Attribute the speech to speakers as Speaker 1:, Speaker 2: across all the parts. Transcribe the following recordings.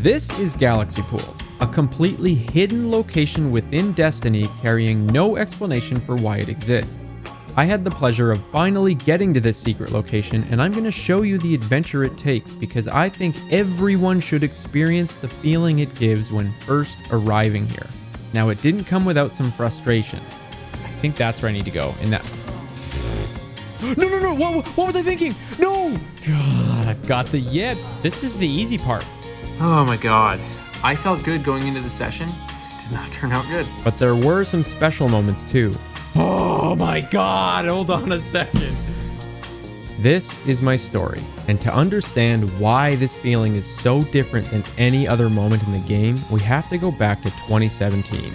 Speaker 1: This is Galaxy Pools, a completely hidden location within Destiny carrying no explanation for why it exists. I had the pleasure of finally getting to this secret location, and I'm going to show you the adventure it takes because I think everyone should experience the feeling it gives when first arriving here. Now, it didn't come without some frustration. I think that's where I need to go, in that... No, what was I thinking? No! God, I've got the yips. This is the easy part.
Speaker 2: Oh my god. I felt good going into the session. It did not turn out good.
Speaker 1: But there were some special moments too. Oh my god, hold on a second. This is my story, and to understand why this feeling is so different than any other moment in the game, we have to go back to 2017.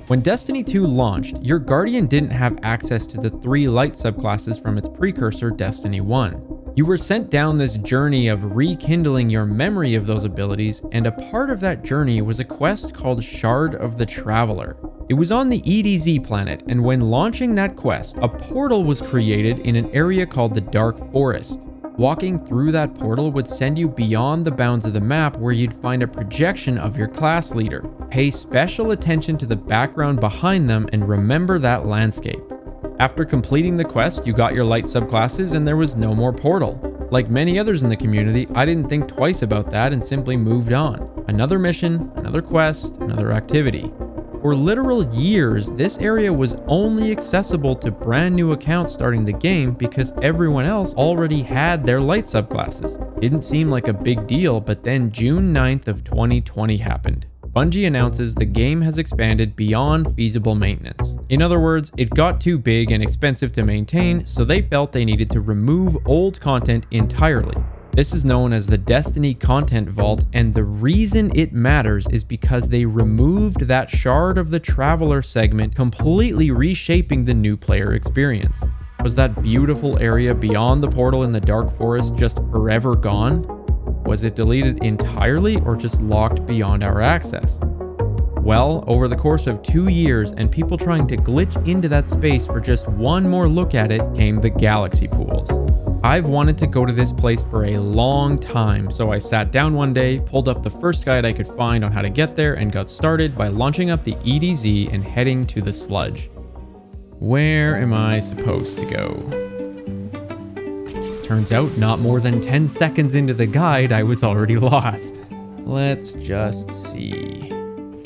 Speaker 1: When Destiny 2 launched, your Guardian didn't have access to the 3 light subclasses from its precursor Destiny 1. You were sent down this journey of rekindling your memory of those abilities, and a part of that journey was a quest called Shard of the Traveler. It was on the EDZ planet, and when launching that quest, a portal was created in an area called the Dark Forest. Walking through that portal would send you beyond the bounds of the map where you'd find a projection of your class leader. Pay special attention to the background behind them and remember that landscape. After completing the quest, you got your light subclasses and there was no more portal. Like many others in the community, I didn't think twice about that and simply moved on. Another mission, another quest, another activity. For literal years, this area was only accessible to brand new accounts starting the game because everyone else already had their light subclasses. Didn't seem like a big deal, but then June 9th of 2020 happened. Bungie announces the game has expanded beyond feasible maintenance. In other words, it got too big and expensive to maintain, so they felt they needed to remove old content entirely. This is known as the Destiny Content Vault, and the reason it matters is because they removed that Shard of the Traveler segment, completely reshaping the new player experience. Was that beautiful area beyond the portal in the Dark Forest just forever gone? Was it deleted entirely or just locked beyond our access? Well, over the course of 2 years and people trying to glitch into that space for just one more look at it came the Galaxy Pools. I've wanted to go to this place for a long time, so I sat down one day, pulled up the first guide I could find on how to get there, and got started by launching up the EDZ and heading to the sludge. Where am I supposed to go? Turns out not more than 10 seconds into the guide, I was already lost. Let's just see.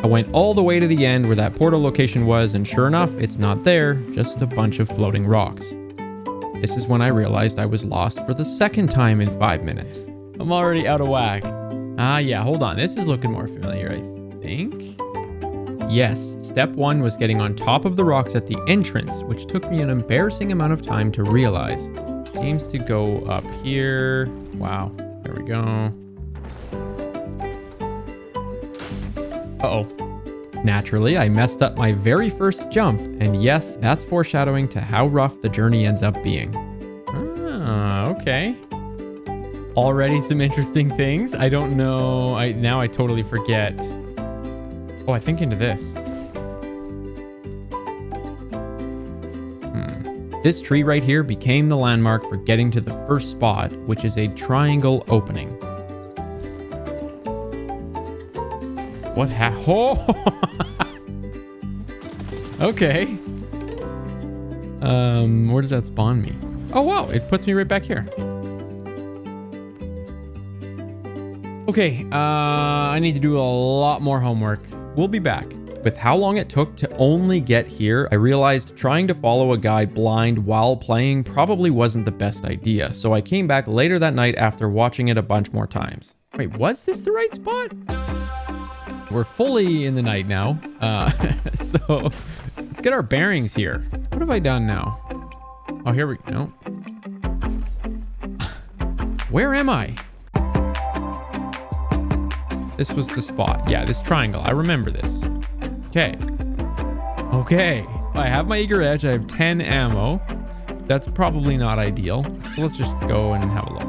Speaker 1: I went all the way to the end where that portal location was, and sure enough, it's not there, just a bunch of floating rocks. This is when I realized I was lost for the second time in 5 minutes. I'm already out of whack. Yeah, hold on. This is looking more familiar, I think. Yes, step 1 was getting on top of the rocks at the entrance, which took me an embarrassing amount of time to realize. Seems to go up here. Wow, there we go. Uh-oh. Naturally, I messed up my very first jump, and yes, that's foreshadowing to how rough the journey ends up being. Okay. Already some interesting things. I don't know. Now I totally forget. Oh, I think into this. This tree right here became the landmark for getting to the first spot, which is a triangle opening. What Oh! Okay. Where does that spawn me? Oh wow, it puts me right back here. Okay, I need to do a lot more homework. We'll be back. With how long it took to only get here, I realized trying to follow a guide blind while playing probably wasn't the best idea, so I came back later that night after watching it a bunch more times. Wait, was this the right spot? We're fully in the night now, so let's get our bearings here. What have I done now? Oh, here we go. Where am I? This was the spot. Yeah, this triangle. I remember this. Okay. I have my eager edge. I have 10 ammo. That's probably not ideal. So let's just go and have a look.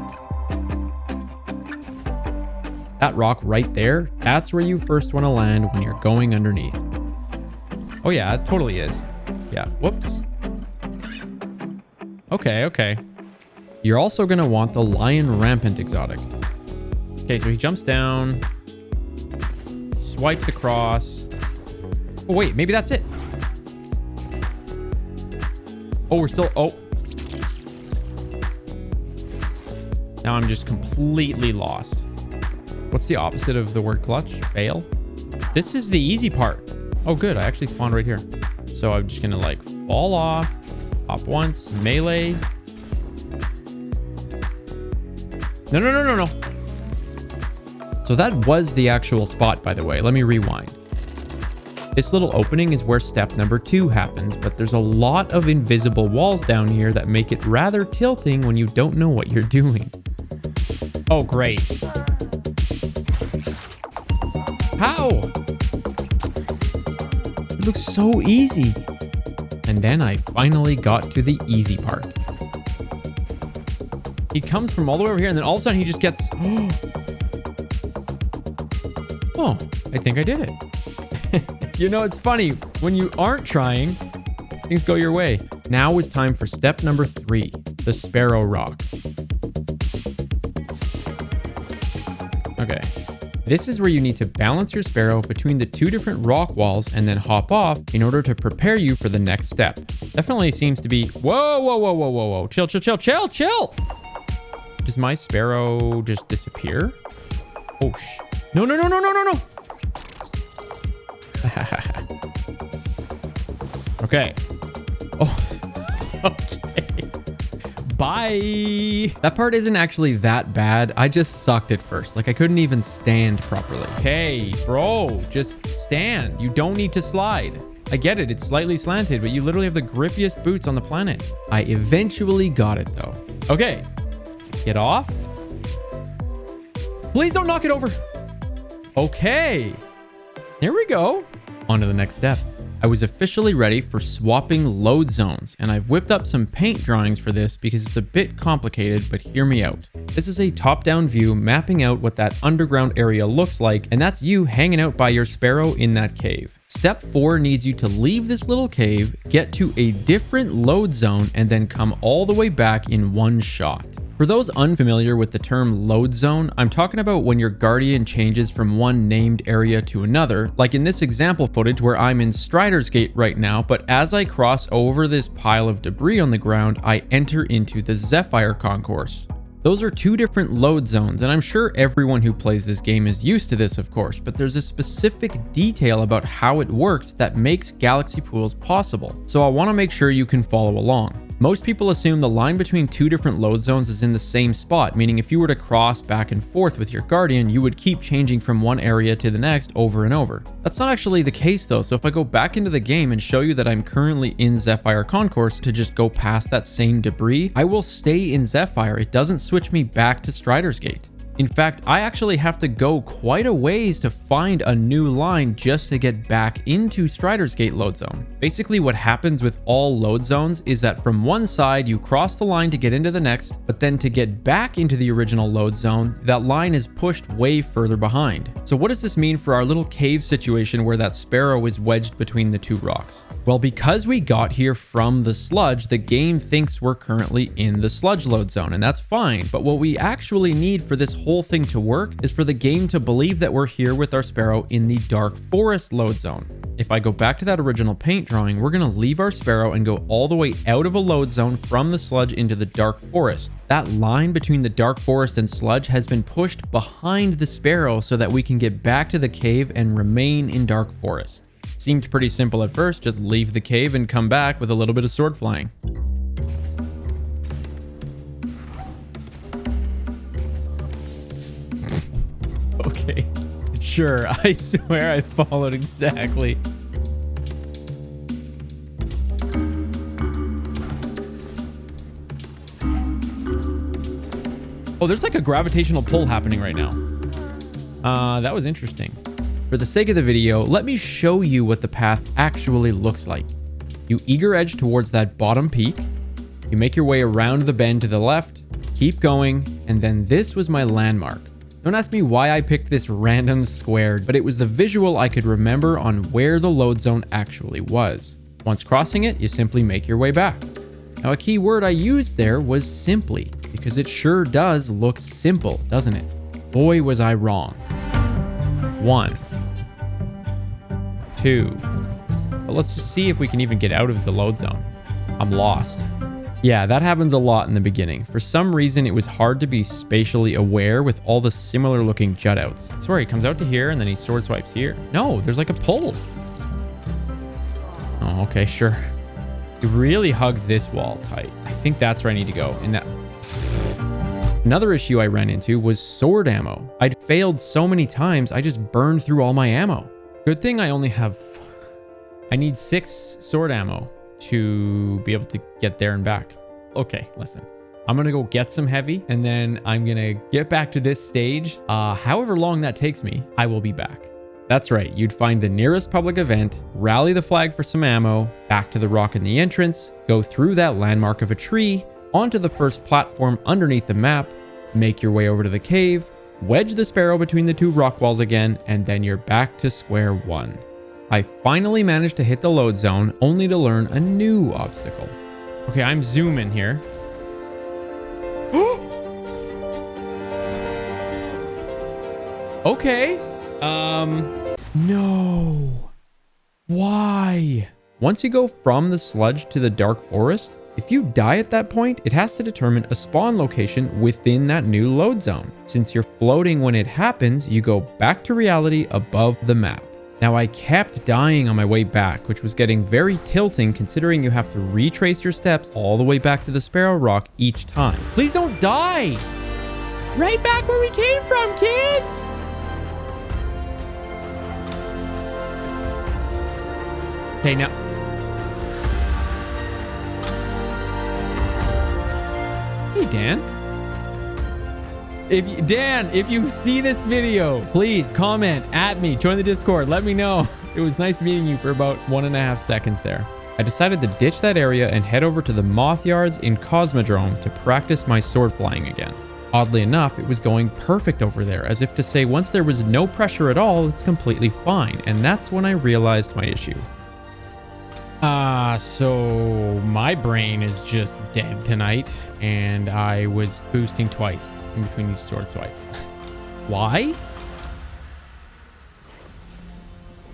Speaker 1: That rock right there, that's where you first want to land when you're going underneath. Oh yeah, it totally is. Yeah, whoops. Okay. You're also going to want the Lion Rampant exotic. Okay, so he jumps down, swipes across. Oh, wait, maybe that's it. Oh, we're still... Oh. Now I'm just completely lost. What's the opposite of the word clutch? Fail? This is the easy part. Oh, good. I actually spawned right here. So I'm just going to like fall off, hop once, melee. No, no, no, no, no. So that was the actual spot, by the way. Let me rewind. This little opening is where step number 2 happens, but there's a lot of invisible walls down here that make it rather tilting when you don't know what you're doing. Oh, great. How? It looks so easy. And then I finally got to the easy part. He comes from all the way over here, and then all of a sudden he just gets... Oh, I think I did it. You know, it's funny. When you aren't trying, things go your way. Now is time for step number 3, the Sparrow Rock. Okay. This is where you need to balance your Sparrow between the 2 different rock walls and then hop off in order to prepare you for the next step. Definitely seems to be... Whoa, whoa, whoa, whoa, whoa, whoa. Chill, chill, chill, chill, chill. Does my Sparrow just disappear? Oh, no, no, no, no, no, no, no. Okay. Oh, okay. Bye. That part isn't actually that bad. I just sucked at first. Like I couldn't even stand properly. Okay, bro, just stand. You don't need to slide. I get it. It's slightly slanted, but you literally have the grippiest boots on the planet. I eventually got it though. Okay. Get off. Please don't knock it over. Okay. Here we go. On to the next step. I was officially ready for swapping load zones, and I've whipped up some paint drawings for this because it's a bit complicated, but hear me out. This is a top-down view mapping out what that underground area looks like, and that's you hanging out by your Sparrow in that cave. Step 4 needs you to leave this little cave, get to a different load zone, and then come all the way back in one shot. For those unfamiliar with the term load zone, I'm talking about when your Guardian changes from one named area to another, like in this example footage where I'm in Strider's Gate right now, but as I cross over this pile of debris on the ground, I enter into the Zephyr Concourse. Those are 2 different load zones, and I'm sure everyone who plays this game is used to this, of course, but there's a specific detail about how it works that makes Galaxy Pools possible, so I want to make sure you can follow along. Most people assume the line between 2 different load zones is in the same spot, meaning if you were to cross back and forth with your Guardian, you would keep changing from one area to the next over and over. That's not actually the case though, so if I go back into the game and show you that I'm currently in Zephyr Concourse to just go past that same debris, I will stay in Zephyr. It doesn't switch me back to Strider's Gate. In fact, I actually have to go quite a ways to find a new line just to get back into Strider's Gate load zone. Basically, what happens with all load zones is that from one side, you cross the line to get into the next, but then to get back into the original load zone, that line is pushed way further behind. So what does this mean for our little cave situation where that Sparrow is wedged between the 2 rocks? Well, because we got here from the sludge, the game thinks we're currently in the sludge load zone, and that's fine. But what we actually need for this whole thing to work is for the game to believe that we're here with our Sparrow in the Dark Forest load zone. If I go back to that original paint drawing, we're going to leave our Sparrow and go all the way out of a load zone from the sludge into the Dark Forest. That line between the Dark Forest and sludge has been pushed behind the Sparrow so that we can get back to the cave and remain in Dark Forest. Seemed pretty simple at first, just leave the cave and come back with a little bit of sword flying. Okay, sure, I swear I followed exactly. Oh, there's like a gravitational pull happening right now. That was interesting. For the sake of the video, let me show you what the path actually looks like. You eager edge towards that bottom peak. You make your way around the bend to the left, keep going, and then this was my landmark. Don't ask me why I picked this random square, but it was the visual I could remember on where the load zone actually was. Once crossing it, you simply make your way back. Now, a key word I used there was simply. because it sure does look simple, doesn't it? Boy, was I wrong. 1, 2. But let's just see if we can even get out of the load zone. I'm lost. Yeah, that happens a lot in the beginning. For some reason, it was hard to be spatially aware with all the similar looking jut outs. Sorry, he comes out to here and then he sword swipes here. No, there's like a pull. Oh, okay, sure. He really hugs this wall tight. I think that's where I need to go. In that. Another issue I ran into was sword ammo. I'd failed so many times, I just burned through all my ammo. Good thing I only have... I need 6 sword ammo to be able to get there and back. Okay, listen. I'm gonna go get some heavy, and then I'm gonna get back to this stage. However long that takes me, I will be back. That's right, you'd find the nearest public event, rally the flag for some ammo, back to the rock in the entrance, go through that landmark of a tree, onto the first platform underneath the map, make your way over to the cave, wedge the sparrow between the 2 rock walls again, and then you're back to square one. I finally managed to hit the load zone, only to learn a new obstacle. Okay, I'm zooming here. Okay. No. Why? Once you go from the sludge to the dark forest, if you die at that point, it has to determine a spawn location within that new load zone. Since you're floating when it happens, you go back to reality above the map. Now, I kept dying on my way back, which was getting very tilting considering you have to retrace your steps all the way back to the Sparrow Rock each time. Please don't die! Right back where we came from, kids! Okay, now... Hey, Dan. If you see this video, please comment at me, join the Discord, let me know. It was nice meeting you for about 1.5 seconds there. I decided to ditch that area and head over to the Moth Yards in Cosmodrome to practice my sword flying again. Oddly enough, it was going perfect over there, as if to say once there was no pressure at all, it's completely fine, and that's when I realized my issue. So my brain is just dead tonight, and I was boosting twice in between each sword swipe. Why?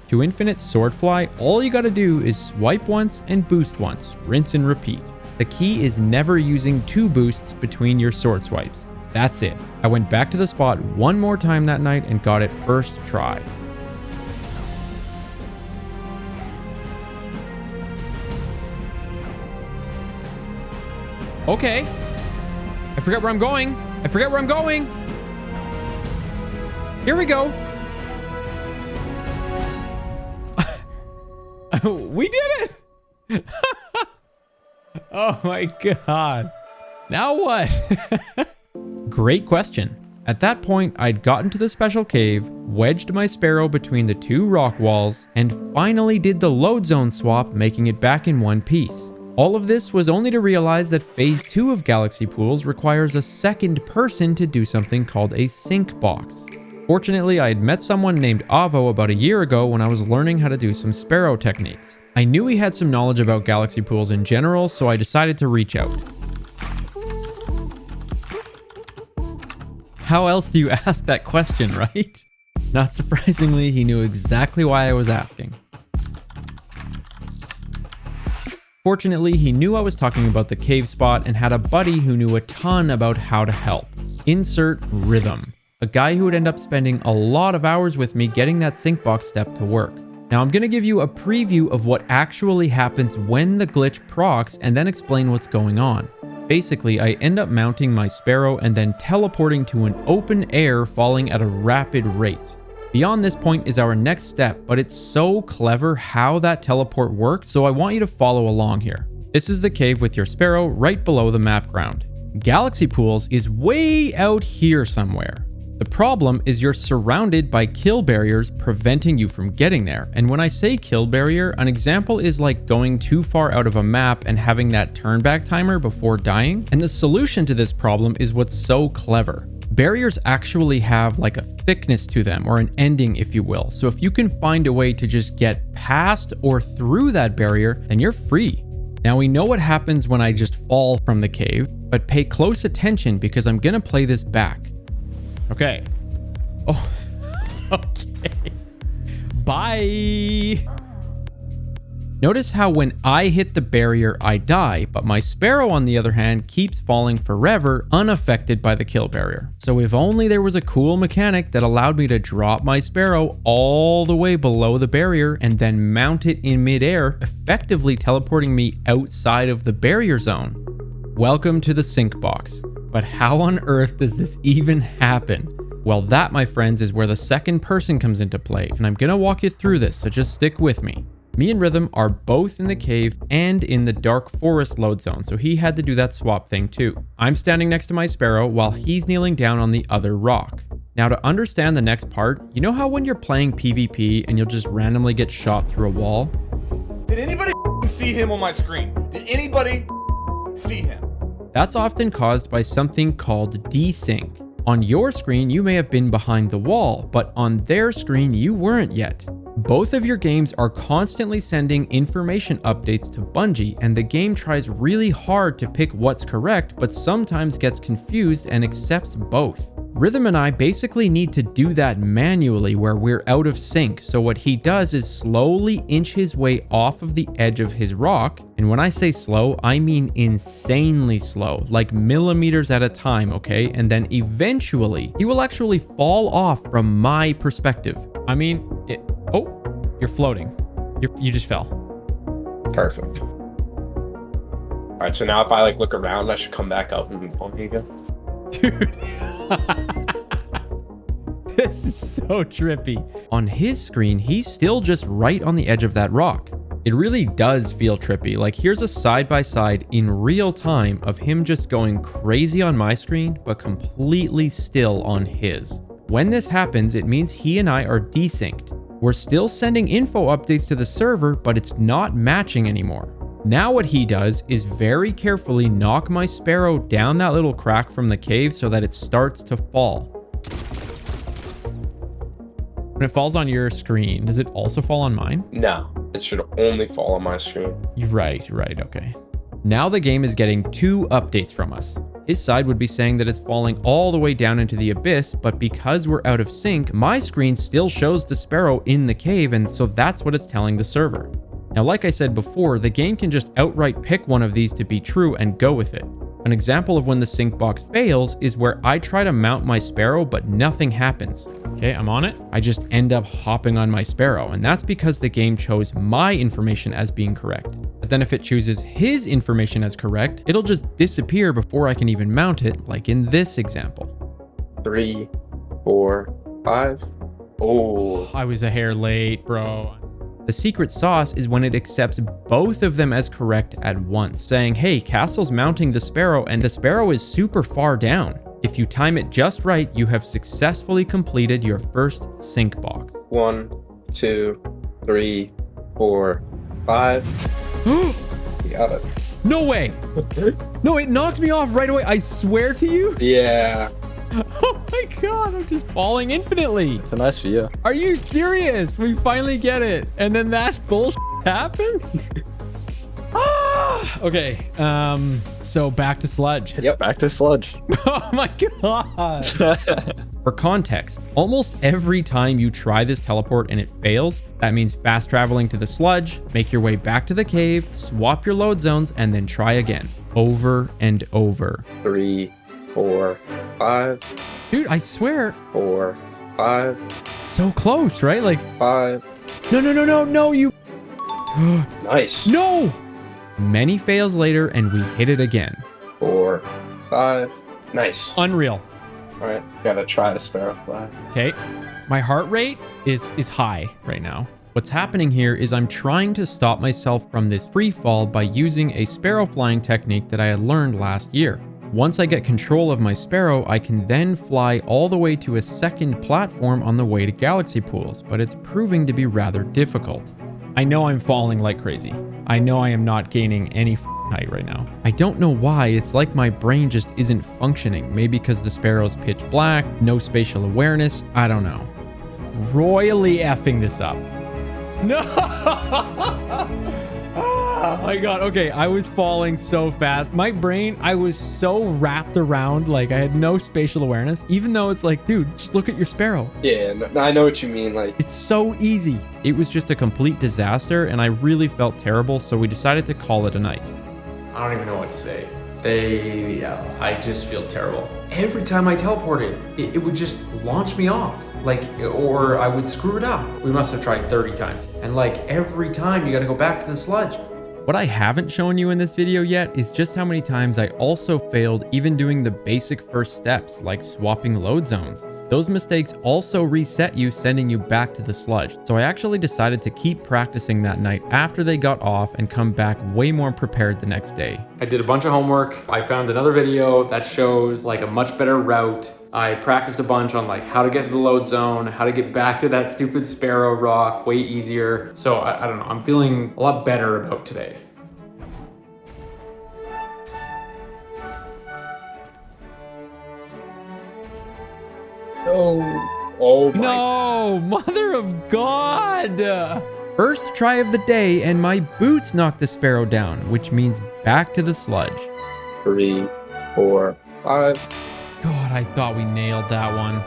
Speaker 1: To infinite sword fly, all you gotta do is swipe once and boost once, rinse and repeat. The key is never using 2 boosts between your sword swipes. That's it. I went back to the spot one more time that night and got it first try. Okay. I forgot where I'm going. Here we go. We did it. Oh my God. Now what? Great question. At that point, I'd gotten to the special cave, wedged my sparrow between the 2 rock walls, and finally did the load zone swap, making it back in one piece. All of this was only to realize that Phase 2 of Galaxy Pools requires a second person to do something called a sync box. Fortunately, I had met someone named Avo about a year ago when I was learning how to do some sparrow techniques. I knew he had some knowledge about Galaxy Pools in general, so I decided to reach out. How else do you ask that question, right? Not surprisingly, he knew exactly why I was asking. Fortunately, he knew I was talking about the cave spot and had a buddy who knew a ton about how to help. Insert Rhythm, a guy who would end up spending a lot of hours with me getting that sync box step to work. Now I'm going to give you a preview of what actually happens when the glitch procs and then explain what's going on. Basically, I end up mounting my sparrow and then teleporting to an open air, falling at a rapid rate. Beyond this point is our next step, but it's so clever how that teleport works, so I want you to follow along here. This is the cave with your sparrow right below the map ground. Galaxy Pools is way out here somewhere. The problem is you're surrounded by kill barriers preventing you from getting there. And when I say kill barrier, an example is like going too far out of a map and having that turn back timer before dying. And the solution to this problem is what's so clever. Barriers actually have like a thickness to them, or an ending if you will. So if you can find a way to just get past or through that barrier, then you're free. Now we know what happens when I just fall from the cave. But pay close attention because I'm gonna play this back. Okay. Oh, okay. Bye. Notice how when I hit the barrier, I die, but my sparrow, on the other hand, keeps falling forever, unaffected by the kill barrier. So if only there was a cool mechanic that allowed me to drop my sparrow all the way below the barrier and then mount it in midair, effectively teleporting me outside of the barrier zone. Welcome to the sync box. But how on earth does this even happen? Well, that, my friends, is where the second person comes into play, and I'm gonna walk you through this, so just stick with me. Me and Rhythm are both in the cave and in the dark forest load zone, so he had to do that swap thing too. I'm standing next to my sparrow while he's kneeling down on the other rock. Now, to understand the next part, you know how when you're playing PvP and you'll just randomly get shot through a wall?
Speaker 3: Did anybody see him on my screen? Did anybody see him?
Speaker 1: That's often caused by something called desync. On your screen, you may have been behind the wall, but on their screen, you weren't yet. Both of your games are constantly sending information updates to Bungie, and the game tries really hard to pick what's correct, but sometimes gets confused and accepts both. Rhythm and I basically need to do that manually where we're out of sync, so what he does is slowly inch his way off of the edge of his rock, and when I say slow, I mean insanely slow, like millimeters at a time, okay? And then eventually, he will actually fall off from my perspective. I mean, oh, you're floating. You just fell.
Speaker 4: Perfect. All right, so now if I look around, I should come back up and on you go.
Speaker 1: Dude. This is so trippy. On his screen, he's still just right on the edge of that rock. It really does feel trippy. Like, here's a side-by-side in real time of him just going crazy on my screen, but completely still on his. When this happens, it means he and I are desynced. We're still sending info updates to the server, but it's not matching anymore. Now what he does is very carefully knock my sparrow down that little crack from the cave so that it starts to fall. When it falls on your screen, does it also fall on mine?
Speaker 4: No, it should only fall on my screen.
Speaker 1: You're right, okay. Now the game is getting 2 updates from us. His side would be saying that it's falling all the way down into the abyss, but because we're out of sync, my screen still shows the sparrow in the cave, and so that's what it's telling the server. Now, like I said before, the game can just outright pick one of these to be true and go with it. An example of when the sync box fails is where I try to mount my sparrow, but nothing happens. Okay, I'm on it. I just end up hopping on my sparrow, and that's because the game chose my information as being correct. But then if it chooses his information as correct, it'll just disappear before I can even mount it, like in this example.
Speaker 4: 3, 4, 5. Oh,
Speaker 1: I was a hair late, bro. The secret sauce is when it accepts both of them as correct at once, saying, hey, Castle's mounting the sparrow and the sparrow is super far down. If you time it just right, you have successfully completed your first sync box.
Speaker 4: 1, 2, 3, 4, 5. You got it.
Speaker 1: No way. No, it knocked me off right away. I swear to you.
Speaker 4: Yeah.
Speaker 1: Oh my God, I'm just falling infinitely.
Speaker 5: It's a nice view.
Speaker 1: Are you serious? We finally get it. And then that bullshit happens? Okay, so back to sludge.
Speaker 5: Yep, back to sludge.
Speaker 1: Oh my God. For context, almost every time you try this teleport and it fails, that means fast traveling to the sludge, make your way back to the cave, swap your load zones, and then try again. Over and over.
Speaker 4: 3, 4, 5.
Speaker 1: Dude, I swear.
Speaker 4: 4, 5.
Speaker 1: So close, right? Like,
Speaker 4: 5.
Speaker 1: no, you.
Speaker 4: Nice.
Speaker 1: No! Many fails later, and we hit it again.
Speaker 4: 4, 5. Nice.
Speaker 1: Unreal.
Speaker 4: All right, gotta try the sparrow fly.
Speaker 1: Okay, my heart rate is high right now. What's happening here is I'm trying to stop myself from this free fall by using a sparrow flying technique that I had learned last year. Once I get control of my sparrow, I can then fly all the way to a second platform on the way to galaxy pools, but it's proving to be rather difficult. I know I'm falling like crazy. I know I am not gaining any height right now. I don't know why. It's like my brain just isn't functioning. Maybe because the sparrow's pitch black, no spatial awareness. I don't know. Royally effing this up. No! Oh my god. Okay, I was falling so fast. My brain, I was so wrapped around, like I had no spatial awareness, even though it's like, dude, just look at your sparrow.
Speaker 4: Yeah, no, I know what you mean. Like,
Speaker 1: It's so easy. It was just a complete disaster, and I really felt terrible, so we decided to call it a night.
Speaker 5: I don't even know what to say. I just feel terrible. Every time I teleported, it would just launch me off. Or I would screw it up. We must have tried 30 times. And every time you gotta go back to the sludge.
Speaker 1: What I haven't shown you in this video yet is just how many times I also failed even doing the basic first steps, like swapping load zones. Those mistakes also reset you, sending you back to the sludge. So I actually decided to keep practicing that night after they got off and come back way more prepared the next day.
Speaker 5: I did a bunch of homework. I found another video that shows a much better route. I practiced a bunch on how to get to the load zone, how to get back to that stupid sparrow rock way easier. So I don't know, I'm feeling a lot better about today.
Speaker 4: oh my.
Speaker 1: No, mother of God! First try of the day, and my boots knocked the sparrow down, which means back to the sludge.
Speaker 4: 3, 4, 5,
Speaker 1: God, I thought we nailed that one.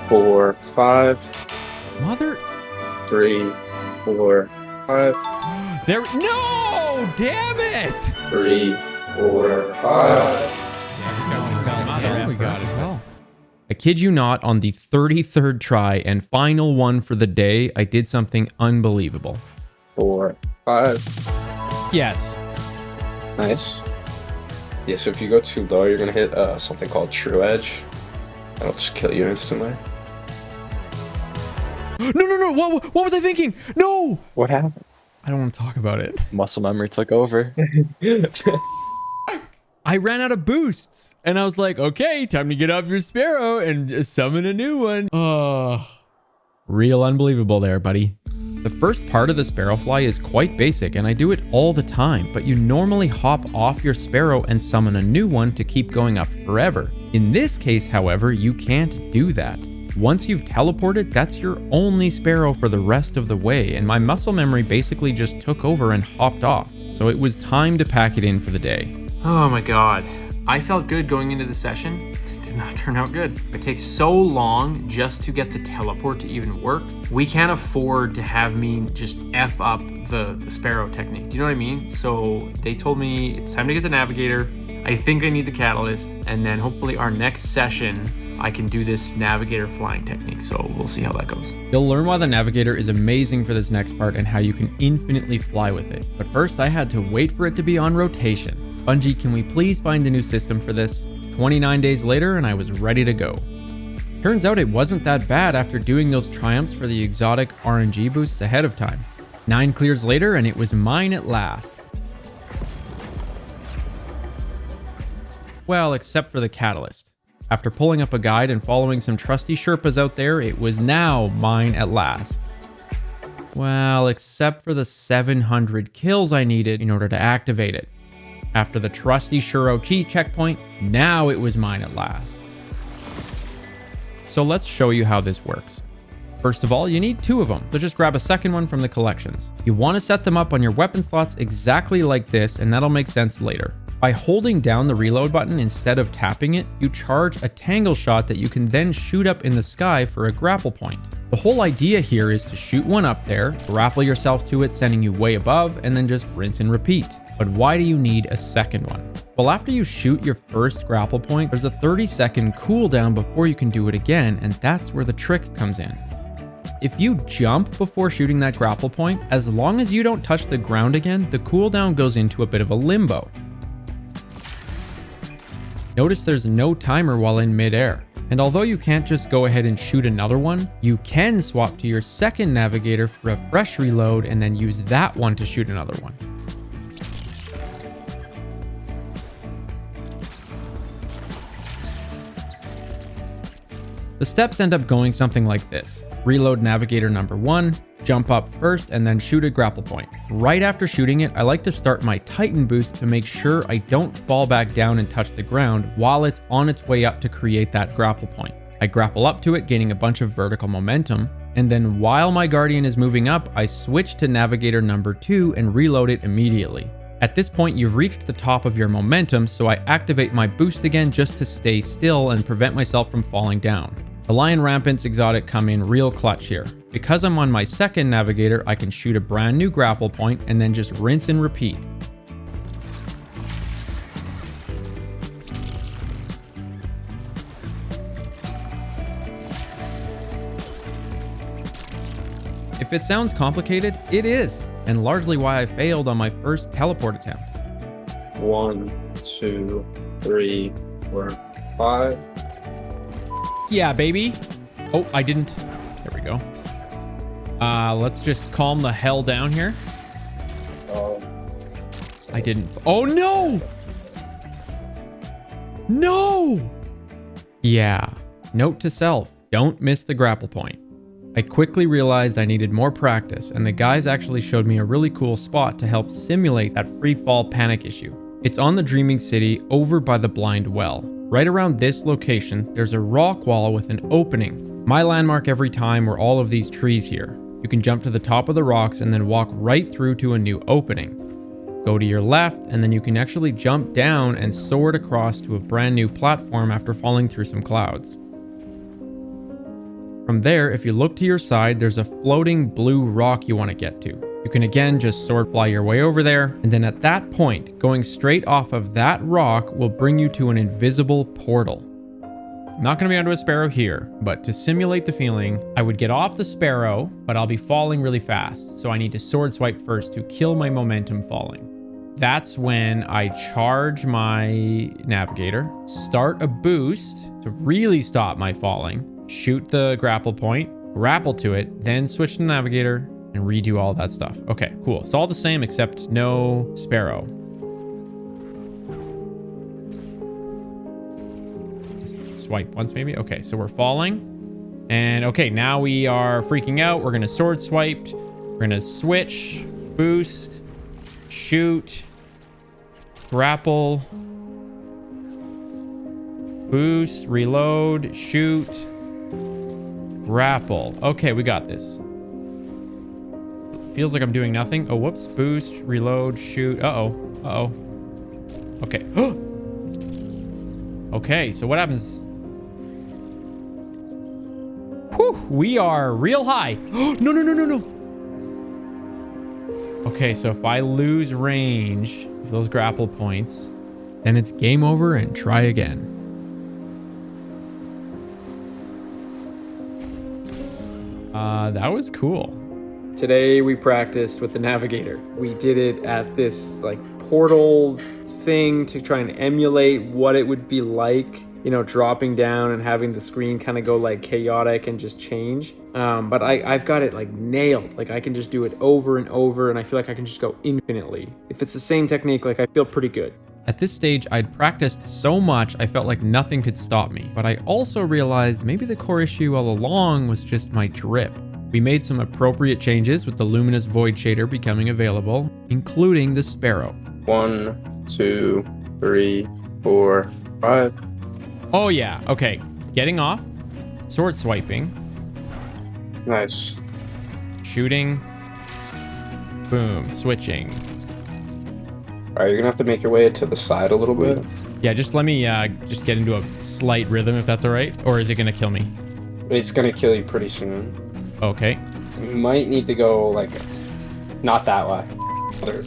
Speaker 4: 4, 5,
Speaker 1: Mother...
Speaker 4: 3, 4, 5,
Speaker 1: There... No! Damn it!
Speaker 4: 3, 4, 5.
Speaker 1: We got it. Well. I kid you not, on the 33rd try and final one for the day, I did something unbelievable.
Speaker 4: 4, 5.
Speaker 1: Yes.
Speaker 4: Nice. Yeah, so if you go too low, you're gonna hit something called True Edge. That'll just kill you instantly.
Speaker 1: No. What was I thinking? No!
Speaker 4: What happened?
Speaker 1: I don't want to talk about it.
Speaker 6: Muscle memory took over.
Speaker 1: I ran out of boosts, and I was like, okay, time to get off your sparrow and summon a new one. Oh, real unbelievable there, buddy. The first part of the sparrow fly is quite basic, and I do it all the time, but you normally hop off your sparrow and summon a new one to keep going up forever. In this case, however, you can't do that. Once you've teleported, that's your only sparrow for the rest of the way, and my muscle memory basically just took over and hopped off. So it was time to pack it in for the day.
Speaker 2: Oh my god. I felt good going into the session. It did not turn out good. It takes so long just to get the teleport to even work. We can't afford to have me just F up the sparrow technique. Do you know what I mean? So they told me it's time to get the navigator. I think I need the catalyst. And then hopefully our next session, I can do this navigator flying technique. So we'll see how that goes.
Speaker 1: You'll learn why the navigator is amazing for this next part and how you can infinitely fly with it. But first, I had to wait for it to be on rotation. Bungie, can we please find a new system for this? 29 days later, and I was ready to go. Turns out it wasn't that bad after doing those triumphs for the exotic RNG boosts ahead of time. 9 clears later, and it was mine at last. Well, except for the catalyst. After pulling up a guide and following some trusty Sherpas out there, it was now mine at last. Well, except for the 700 kills I needed in order to activate it. After the trusty Shuro Chi checkpoint, now it was mine at last. So let's show you how this works. First of all, you need 2 of them, so just grab a second one from the collections. You want to set them up on your weapon slots exactly like this, and that'll make sense later. By holding down the reload button instead of tapping it, you charge a tangle shot that you can then shoot up in the sky for a grapple point. The whole idea here is to shoot one up there, grapple yourself to it, sending you way above, and then just rinse and repeat. But why do you need a second one? Well, after you shoot your first grapple point, there's a 30-second cooldown before you can do it again, and that's where the trick comes in. If you jump before shooting that grapple point, as long as you don't touch the ground again, the cooldown goes into a bit of a limbo. Notice there's no timer while in midair. And although you can't just go ahead and shoot another one, you can swap to your second navigator for a fresh reload and then use that one to shoot another one. The steps end up going something like this. Reload navigator number 1, jump up first, and then shoot a grapple point. Right after shooting it, I like to start my Titan boost to make sure I don't fall back down and touch the ground while it's on its way up to create that grapple point. I grapple up to it, gaining a bunch of vertical momentum, and then while my Guardian is moving up, I switch to navigator number 2 and reload it immediately. At this point, you've reached the top of your momentum, so I activate my boost again just to stay still and prevent myself from falling down. The Lion Rampant's exotic come in real clutch here. Because I'm on my second navigator, I can shoot a brand new grapple point and then just rinse and repeat. If it sounds complicated, it is, and largely why I failed on my first teleport attempt.
Speaker 4: 1, 2, 3, 4, 5.
Speaker 1: Yeah, baby. Oh, I didn't. There we go. Let's just calm the hell down here.
Speaker 4: Oh,
Speaker 1: I didn't. Oh, no! No! Yeah. Note to self, don't miss the grapple point. I quickly realized I needed more practice, and the guys actually showed me a really cool spot to help simulate that free fall panic issue. It's on the Dreaming City over by the Blind Well. Right around this location, there's a rock wall with an opening. My landmark every time were all of these trees here. You can jump to the top of the rocks and then walk right through to a new opening. Go to your left, and then you can actually jump down and soar across to a brand new platform after falling through some clouds. From there, if you look to your side, there's a floating blue rock you want to get to. You can again just sword fly your way over there, and then at that point, going straight off of that rock will bring you to an invisible portal. I'm not going to be onto a sparrow here, but to simulate the feeling, I would get off the sparrow, but I'll be falling really fast, so I need to sword swipe first to kill my momentum falling. That's when I charge my navigator, start a boost to really stop my falling, shoot the grapple point, grapple to it, then switch to the navigator and redo all that stuff. Okay, cool. It's all the same except no sparrow. Swipe once maybe. Okay, so we're falling. And okay, now we are freaking out. We're gonna sword swipe. We're gonna switch, boost, shoot, grapple, boost, reload, shoot, grapple. Okay, we got this. Feels like I'm doing nothing. Oh, whoops. Boost, reload, shoot. Uh-oh. Uh-oh. Okay. Okay, so what happens? Whew, we are real high. No, no, no, no, no. Okay, so if I lose range of those grapple points, then it's game over and try again. That was cool.
Speaker 5: Today we practiced with the navigator. We did it at this like portal thing to try and emulate what it would be like, you know, dropping down and having the screen kind of go like chaotic and just change. But I've got it like nailed. Like I can just do it over and over, and I feel like I can just go infinitely. If it's the same technique, like I feel pretty good.
Speaker 1: At this stage, I'd practiced so much I felt like nothing could stop me, but I also realized maybe the core issue all along was just my drip. We made some appropriate changes with the Luminous Void shader becoming available, including the Sparrow.
Speaker 4: 1, 2, 3, 4, 5.
Speaker 1: Oh yeah, okay. Getting off, sword swiping,
Speaker 4: Nice.
Speaker 1: shooting, boom, switching.
Speaker 4: Alright, you're gonna have to make your way to the side a little bit.
Speaker 1: Yeah, just let me just get into a slight rhythm if that's all right, or is it gonna kill me?
Speaker 4: It's gonna kill you pretty soon.
Speaker 1: Okay.
Speaker 4: You might need to go like, not that way,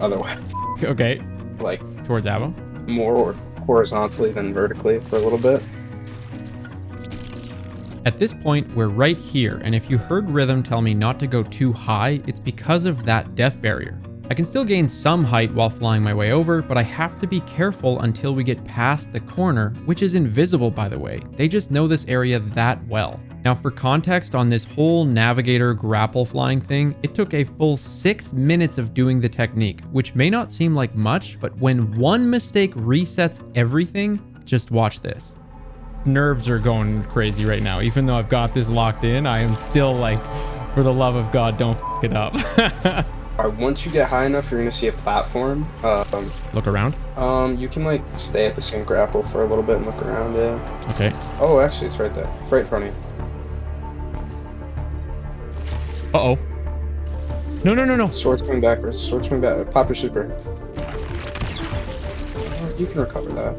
Speaker 4: other way.
Speaker 1: Okay,
Speaker 4: Like
Speaker 1: towards Avo.
Speaker 4: more horizontally than vertically for a little bit.
Speaker 1: At this point, we're right here, and if you heard Rhythm tell me not to go too high, it's because of that death barrier. I can still gain some height while flying my way over, but I have to be careful until we get past the corner, which is invisible by the way. They just know this area that well. Now for context on this whole navigator grapple flying thing, it took a full 6 minutes of doing the technique, which may not seem like much, but when one mistake resets everything, just watch this. Nerves are going crazy right now. Even though I've got this locked in, I am still like, for the love of God, don't f it up.
Speaker 4: Alright, once you get high enough, you're gonna see a platform.
Speaker 1: Look around.
Speaker 4: You can like stay at the same grapple for a little bit and look around, yeah.
Speaker 1: Okay.
Speaker 4: Oh, actually, it's right there. It's right in front of you.
Speaker 1: Uh-oh. No, no, no, no.
Speaker 4: Sword swing backwards. Sword swing back. Pop your super. You can recover that.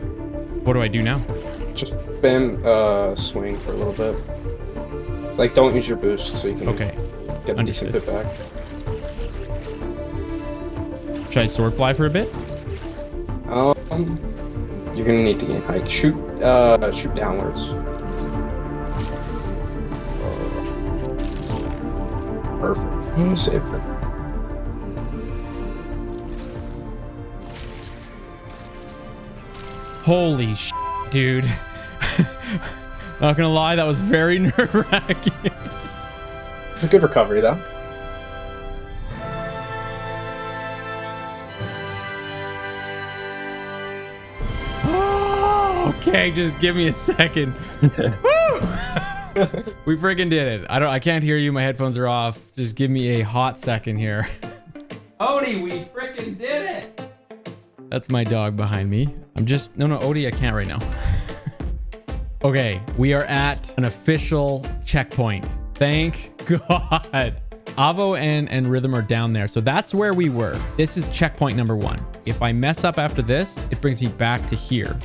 Speaker 1: What do I do now?
Speaker 4: Just spam swing for a little bit. Like, don't use your boost so you can
Speaker 1: Okay.
Speaker 4: get a decent bit back.
Speaker 1: Should I sword fly for a bit?
Speaker 4: You're gonna need to gain height. Shoot downwards. Perfect. You saved it.
Speaker 1: Holy dude. Not gonna lie, that was very nerve-wracking.
Speaker 4: It's a good recovery, though.
Speaker 1: Okay, just give me a second. We freaking did it. I can't hear you. My headphones are off. Just give me a hot second here. Odie, we freaking did it. That's my dog behind me. No, Odie, I can't right now. Okay, we are at an official checkpoint. Thank God. Avo and Rhythm are down there. So that's where we were. This is checkpoint number 1. If I mess up after this, it brings me back to here.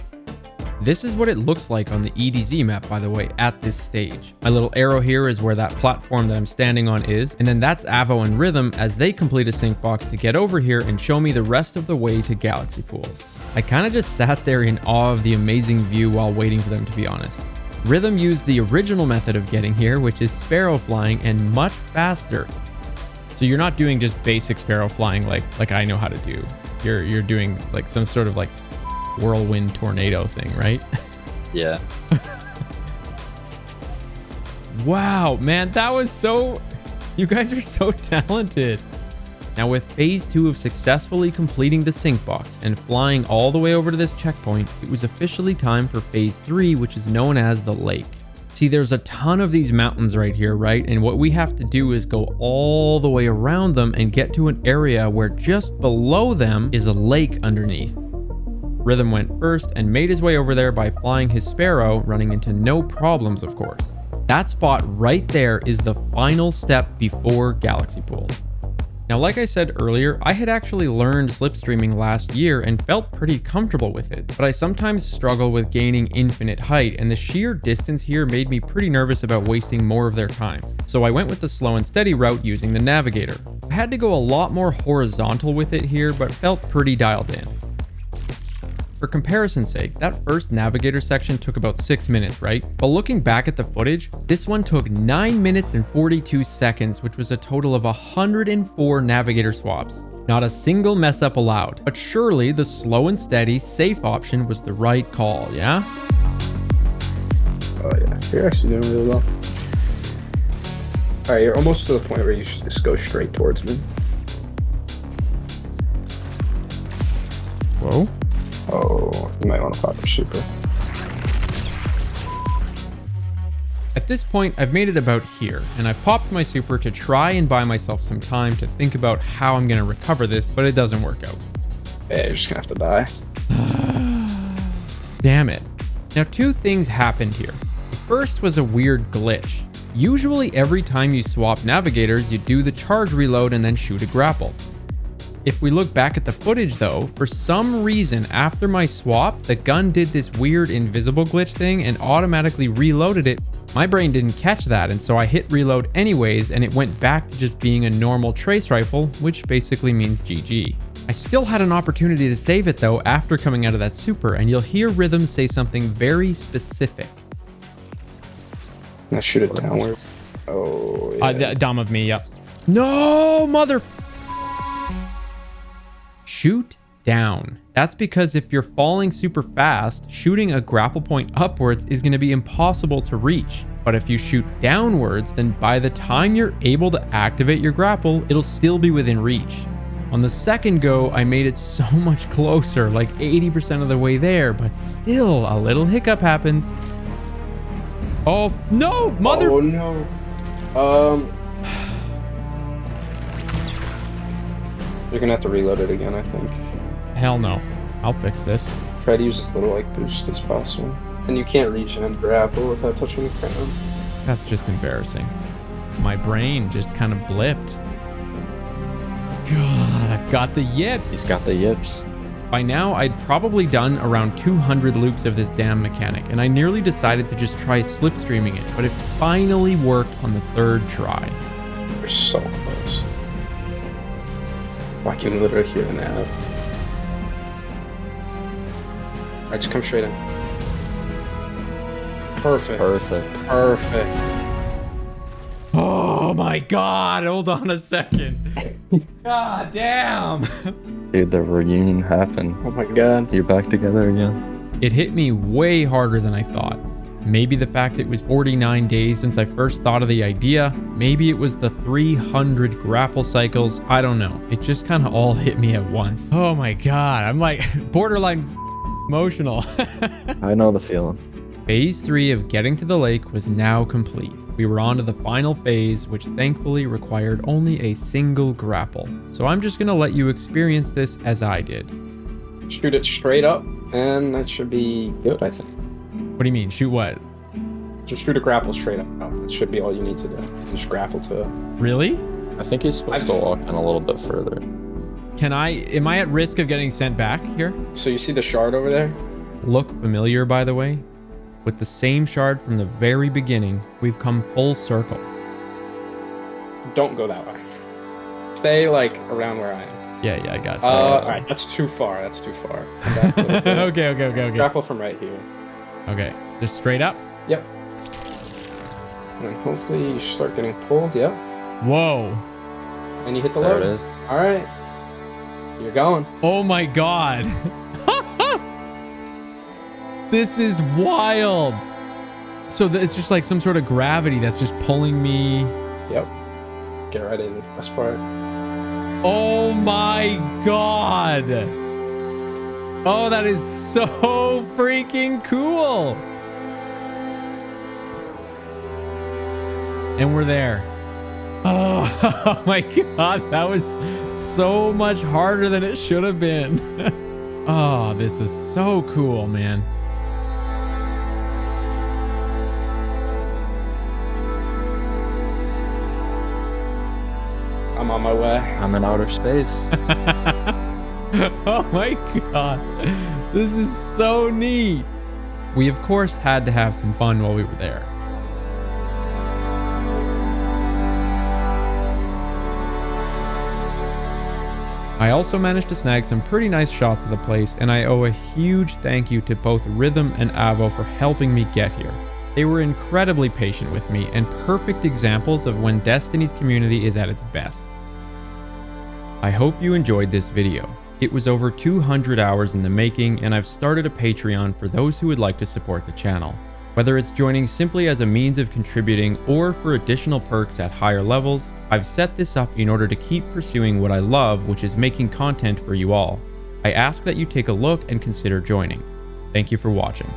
Speaker 1: This is what it looks like on the EDZ map, by the way, at this stage. My little arrow here is where that platform that I'm standing on is, and then that's Avo and Rhythm as they complete a sync box to get over here and show me the rest of the way to Galaxy Pools. I kind of just sat there in awe of the amazing view while waiting for them, to be honest. Rhythm used the original method of getting here, which is sparrow flying and much faster. So you're not doing just basic sparrow flying like I know how to do. You're doing like some sort of like whirlwind tornado thing, right?
Speaker 6: Yeah.
Speaker 1: Wow, man, that was so... You guys are so talented. Now with phase 2 of successfully completing the sync box and flying all the way over to this checkpoint, it was officially time for phase 3, which is known as the lake. See, there's a ton of these mountains right here, right? And what we have to do is go all the way around them and get to an area where just below them is a lake underneath. Rhythm went first and made his way over there by flying his sparrow, running into no problems, of course. That spot right there is the final step before Galaxy Pool. Now, like I said earlier, I had actually learned slipstreaming last year and felt pretty comfortable with it, but I sometimes struggle with gaining infinite height, and the sheer distance here made me pretty nervous about wasting more of their time. So I went with the slow and steady route using the navigator. I had to go a lot more horizontal with it here, but felt pretty dialed in. For comparison's sake, that first navigator section took about 6 minutes, right? But looking back at the footage, this one took 9 minutes and 42 seconds, which was a total of 104 navigator swaps. Not a single mess up allowed. But surely the slow and steady, safe option was the right call, yeah?
Speaker 4: Oh yeah, you're actually doing really well. Alright, you're almost to the point where you should just go straight towards me.
Speaker 1: Whoa.
Speaker 4: Oh, you might want to pop your super.
Speaker 1: At this point, I've made it about here, and I've popped my super to try and buy myself some time to think about how I'm going to recover this, but it doesn't work out.
Speaker 4: Yeah, you're just gonna have to die.
Speaker 1: Damn it. Now, 2 things happened here. The first was a weird glitch. Usually every time you swap navigators, you do the charge reload and then shoot a grapple. If we look back at the footage though, for some reason after my swap, the gun did this weird invisible glitch thing and automatically reloaded it. My brain didn't catch that, and so I hit reload anyways, and it went back to just being a normal trace rifle, which basically means GG. I still had an opportunity to save it though after coming out of that super, and you'll hear Rhythm say something very specific.
Speaker 4: Now shoot it downward. Oh, yeah.
Speaker 1: Dumb of me, yep. No, mother... Shoot down. That's because if you're falling super fast, shooting a grapple point upwards is going to be impossible to reach. But if you shoot downwards, then by the time you're able to activate your grapple, it'll still be within reach. On the second go, I made it so much closer, like 80% of the way there, but still a little hiccup happens. Oh, no, mother...
Speaker 4: Oh, no. You're gonna have to reload it again, I think.
Speaker 1: Hell no. I'll fix this.
Speaker 4: Try to use as little like boost as possible. And you can't reach and grapple without touching the ground.
Speaker 1: That's just embarrassing. My brain just kind of blipped. God, I've got the yips.
Speaker 6: He's got the yips.
Speaker 1: By now, I'd probably done around 200 loops of this damn mechanic, and I nearly decided to just try slipstreaming it, but it finally worked on the third try.
Speaker 4: We're so close. I can literally hear the nav. Alright, just come straight in. Perfect. Perfect.
Speaker 1: Oh my god, hold on a second. God damn.
Speaker 6: Dude, the reunion happened.
Speaker 4: Oh my god.
Speaker 6: You're back together again.
Speaker 1: It hit me way harder than I thought. Maybe the fact it was 49 days since I first thought of the idea. Maybe it was the 300 grapple cycles. I don't know. It just kind of all hit me at once. Oh my god, I'm like borderline emotional.
Speaker 6: I know the feeling.
Speaker 1: Phase 3 of getting to the lake was now complete. We were on to the final phase, which thankfully required only a single grapple. So I'm just gonna let you experience this as I did.
Speaker 4: Shoot it straight up, and that should be good, I think.
Speaker 1: What do you mean, shoot what?
Speaker 4: Just shoot a grapple straight up. That should be all you need to do. Just grapple to it.
Speaker 1: Really?
Speaker 6: I think he's supposed to walk in a little bit further.
Speaker 1: Am I at risk of getting sent back here?
Speaker 4: So you see the shard over there?
Speaker 1: Look familiar, by the way? With the same shard from the very beginning, we've come full circle.
Speaker 4: Don't go that way. Stay like around where I am.
Speaker 1: Yeah, I got you.
Speaker 4: Alright, that's too far. Come back a little bit.
Speaker 1: Okay.
Speaker 4: Grapple from right here.
Speaker 1: Okay, just straight up?
Speaker 4: Yep. And then hopefully you start getting pulled. Yep.
Speaker 1: Whoa.
Speaker 4: And you hit the
Speaker 6: There
Speaker 4: load.
Speaker 6: it is.
Speaker 4: Alright. You're going.
Speaker 1: Oh my god. This is wild. So it's just like some sort of gravity that's just pulling me.
Speaker 4: Yep. Get right in the best part.
Speaker 1: Oh my god. Oh, that is so freaking cool. And we're there. Oh my god, that was so much harder than it should have been. Oh, this is so cool, man.
Speaker 4: I'm on my way.
Speaker 6: I'm in outer space.
Speaker 1: Oh my god, this is so neat. We of course had to have some fun while we were there. I also managed to snag some pretty nice shots of the place, and I owe a huge thank you to both Rhythm and Avo for helping me get here. They were incredibly patient with me and perfect examples of when Destiny's community is at its best. I hope you enjoyed this video. It was over 200 hours in the making, and I've started a Patreon for those who would like to support the channel. Whether it's joining simply as a means of contributing or for additional perks at higher levels, I've set this up in order to keep pursuing what I love, which is making content for you all. I ask that you take a look and consider joining. Thank you for watching.